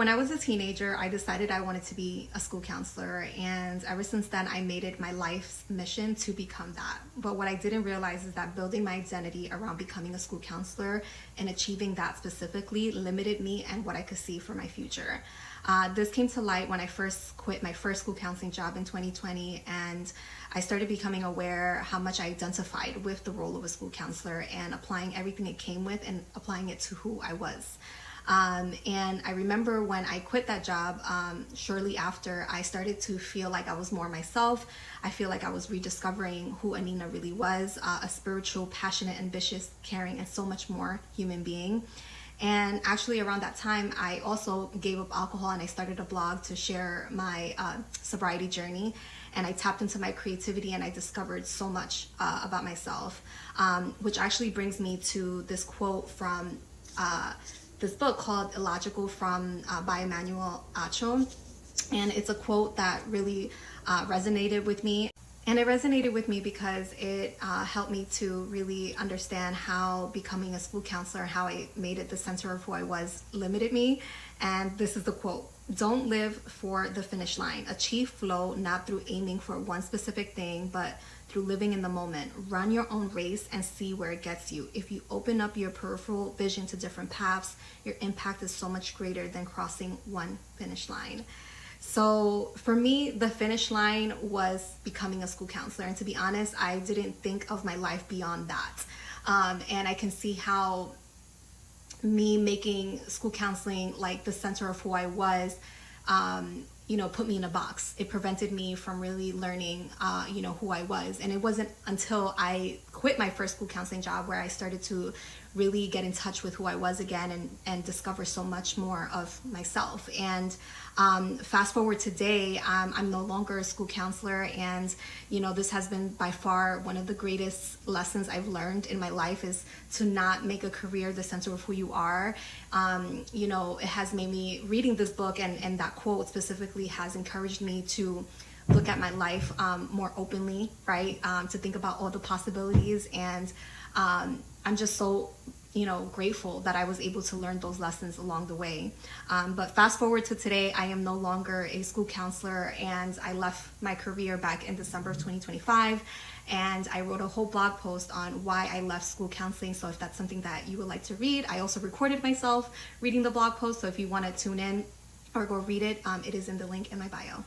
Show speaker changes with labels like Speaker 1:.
Speaker 1: When I was a teenager, I decided I wanted to be a school counselor, and ever since then, I made it my life's mission to become that. But what I didn't realize is that building my identity around becoming a school counselor and achieving that specifically limited me and what I could see for my future. This came to light when I first quit my first school counseling job in 2020, and I started becoming aware how much I identified with the role of a school counselor and applying everything it came with and applying it to who I was. And I remember when I quit that job, shortly after, I started to feel like I was more myself. I feel like I was rediscovering who Anina really was, a spiritual, passionate, ambitious, caring, and so much more human being. And actually around that time, I also gave up alcohol and I started a blog to share my sobriety journey. And I tapped into my creativity and I discovered so much about myself, which actually brings me to this quote from this book called Illogical by Emmanuel Acho. And it's a quote that really resonated with me. And it resonated with me because it helped me to really understand how becoming a school counselor, how I made it the center of who I was, limited me. And this is the quote: "Don't live for the finish line. Achieve flow, not through aiming for one specific thing, but through living in the moment. Run your own race and see where it gets you. If you open up your peripheral vision to different paths, your impact is so much greater than crossing one finish line." So for me, the finish line was becoming a school counselor. And to be honest, I didn't think of my life beyond that. And I can see how me making school counseling like the center of who I was, put me in a box. It prevented me from really learning, who I was. And it wasn't until I quit my first school counseling job where I started to really get in touch with who I was again and discover so much more of myself. And fast forward today, I'm no longer a school counselor, and this has been by far one of the greatest lessons I've learned in my life, is to not make a career the center of who you are. It has made me, reading this book and that quote specifically has encouraged me to look at my life more openly, right? To think about all the possibilities, and I'm just so grateful that I was able to learn those lessons along the way. But fast forward to today, I am no longer a school counselor, and I left my career back in December of 2025. And I wrote a whole blog post on why I left school counseling. So if that's something that you would like to read, I also recorded myself reading the blog post. So if you want to tune in or go read it, it is in the link in my bio.